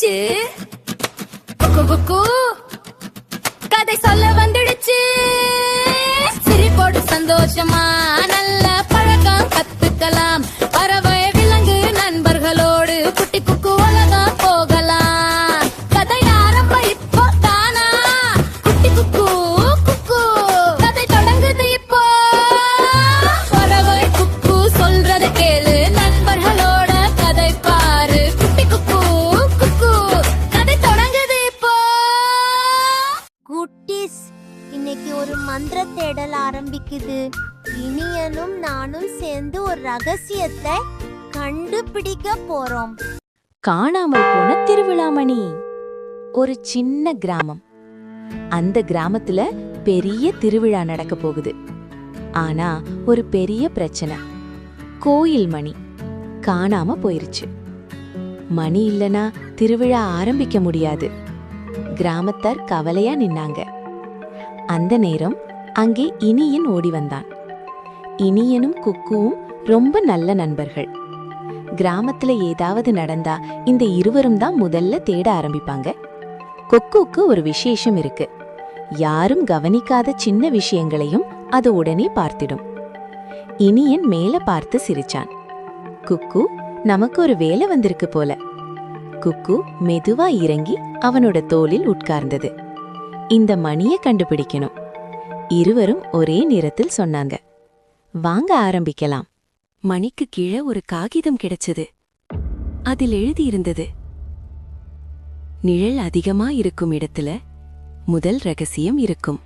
வந்துடுச்சு, கதை சொல்ல வந்துடுச்சு. சிரிப்போடு சந்தோஷமா நல்ல பழக்கம் கத்துக்கலாம். பறவை விலங்கு நண்பர்களோடு குட்டி குக்கு உலகம் போகலாம். கதை ஆரம்பம் இப்போ தானா, குட்டி குக்கு குக்கு கதை தொடங்குது இப்போ. பறவை குக்கு சொல்றத கேளு, நண்பர்களோட கதை பாரு. குட்டி குக்கு குக்கு கதை தொடங்குது இப்போ. குட்டீஸ், இன்னைக்கு ஒரு மந்திர தேடல் ஆரம்பிக்குது. இனியனும் நானும் சேர்ந்து ஒரு ரகசியத்தை கண்டுபிடிக்க போறோம். காணாமல் போன திருவிழாமணி. ஒரு சின்ன கிராமம். அந்த கிராமத்துல பெரிய திருவிழா நடக்க போகுது. ஆனா ஒரு பெரிய பிரச்சனை. கோயில் மணி காணாம போயிருச்சு. மணி இல்லனா திருவிழா ஆரம்பிக்க முடியாது. கிராமத்தார் கவலையா நின்னாங்க. அந்த நேரம் அங்கே இனியன் ஓடி வந்தான். இனியனும் குக்குவும் ரொம்ப நல்ல நண்பர்கள். கிராமத்துல ஏதாவது நடந்தா இந்த இருவரும் தான் முதல்ல தேட ஆரம்பிப்பாங்க. கொக்குக்கு ஒரு விசேஷம் இருக்கு. யாரும் கவனிக்காத சின்ன விஷயங்களையும் அது உடனே பார்த்திடும். இனியன் மேல பார்த்து சிரிச்சான். குக்கு, நமக்கு ஒரு வேலை வந்திருக்கு போல. குக்கு மெதுவா இறங்கி அவனோட தோளில் உட்கார்ந்தது. இந்த மணியை கண்டுபிடிக்கணும். இருவரும் ஒரே நேரத்தில் சொன்னாங்க. வாங்க ஆரம்பிக்கலாம். மணிக்கு கீழே ஒரு காகிதம் கிடைச்சது. அதில் எழுதியிருந்தது, நிழல் அதிகமா இருக்கும் இடத்துல முதல் ரகசியம் இருக்கும்.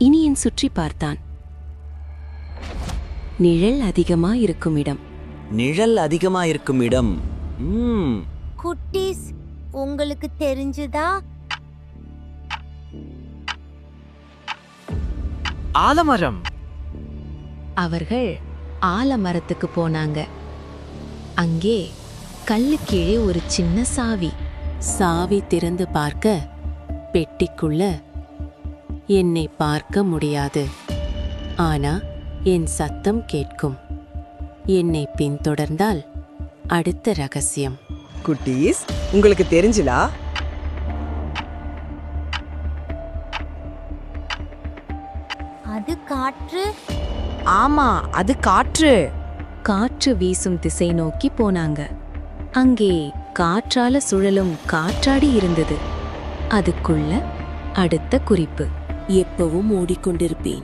இனியன் சுற்றி பார்த்தான். நிழல் அதிகமா இருக்கும் இடம். நிழல் அதிகமா இருக்கும் இடம். குட்டீஸ், உங்களுக்கு தெரிஞ்சுதா? ஆலமரம். அவர்கள் ஆலமரத்துக்கு போனாங்க. அங்கே கல்லு கீழே ஒரு சின்ன சாவி. சாவி திறந்து பார்க்க பெட்டிக்குள்ள என்னை பார்க்க முடியாது, ஆனா என் சத்தம் கேட்கும். என்னை பின்தொடர்ந்தால் அடுத்த ரகசியம். குட்டீஸ், உங்களுக்கு தெரிஞ்சுதா? அது காற்று. ஆமா, அது காற்று. காற்று வீசும் திசை நோக்கி போனாங்க. அங்கே காற்றால சுழலும் காற்றாடி இருந்தது. அதுக்குள்ள அடுத்த குறிப்பு, எப்பவும் ஓடிக்கொண்டிருப்பேன்,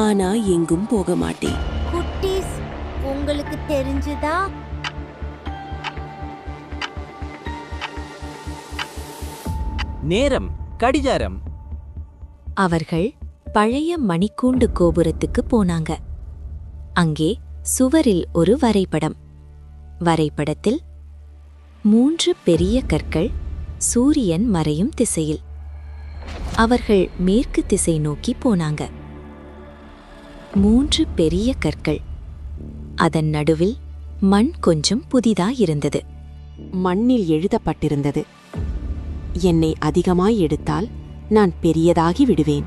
ஆனா எங்கும் போக மாட்டேன். குட்டீஸ், உங்களுக்கு தெரிஞ்சுதா? நேரம், கடிகாரம். அவர்கள் பழைய மணிக்கூண்டு கோபுரத்துக்கு போனாங்க. அங்கே சுவரில் ஒரு வரைபடம். வரைபடத்தில் 3 பெரிய கற்கள் சூரியன் மறையும் திசையில். அவர்கள் மேற்கு திசை நோக்கி போனாங்க. 3 பெரிய கற்கள். அதன் நடுவில் மண் கொஞ்சம் புதிதாயிருந்தது. மண்ணில் எழுதப்பட்டிருந்தது, என்னை அதிகமாய் எடுத்தால் நான் பெரியதாகி விடுவேன்.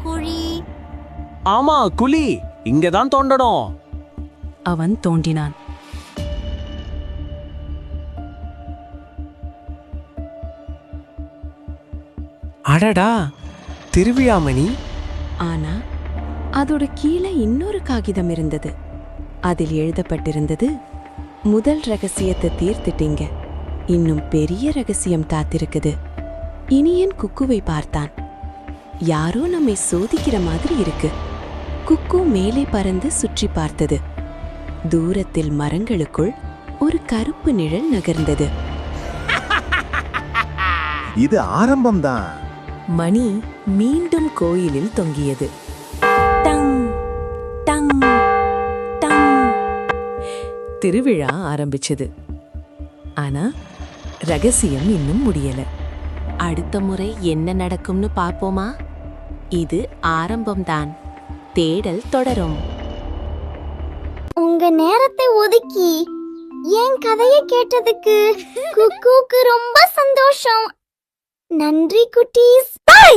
குழி. ஆமா, குழி. இங்கதான் தோண்டணும். அவன் தோண்டினான். அடடா, திருவிழாமணி. ஆனா அதோட கீழே இன்னொரு காகிதம் இருந்தது. அதில் எழுதப்பட்டிருந்தது, முதல் ரகசியத்தை தீர்த்துட்டீங்க, இன்னும் பெரிய ரகசியம் காத்திருக்குது. இனியன் குக்குவை பார்த்தான். யாரோ நம்மை சோதிக்கிற மாதிரி இருக்கு. குக்கு மேலே பறந்து சுற்றி பார்த்தது. தூரத்தில் மரங்களுக்குள் ஒரு கருப்பு நிழல் நகர்ந்தது. இது ஆரம்பம்தான். மணி மீண்டும் கோயிலில் தொங்கியது. Tongue tongue tongue. திருவிழா ஆரம்பிச்சது. ஆனா ரகசியம் இன்னும் முடியல. அடுத்த முறை என்ன நடக்கும்னு பாப்போமா? இது ஆரம்பம்தான். தேடல் தொடரும். உங்க நேரத்தை ஒதுக்கி என் கதையை கேட்டதுக்கு குக்குக்கு ரொம்ப சந்தோஷம். நன்றி குட்டீஸ். பை.